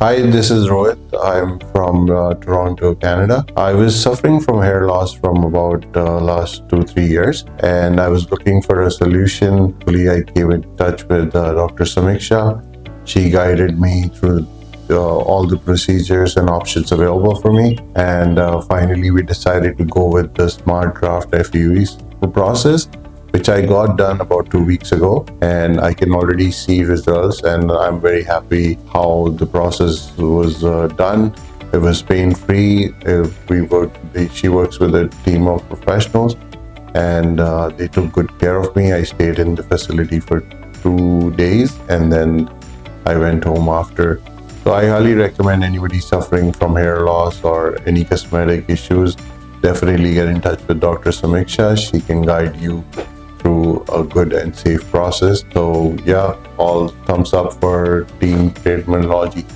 Hi, this is Rohit. I'm from Toronto, Canada. I was suffering from hair loss from about last 2-3 years, and I was looking for a solution. I came in touch with Dr. Samiksha. She guided me through all the procedures and options available for me, and finally we decided to go with the SmartGraft FUE process, which I got done about 2 weeks ago, and I can already see results, and I'm very happy how the process was done. It was pain-free. She works with a team of professionals, and they took good care of me. I stayed in the facility for 2 days, and then I went home after. So I highly recommend anybody suffering from hair loss or any cosmetic issues, definitely get in touch with Dr. Samiksha. She can guide you through a good and safe process. So yeah, all thumbs up for Team Technology.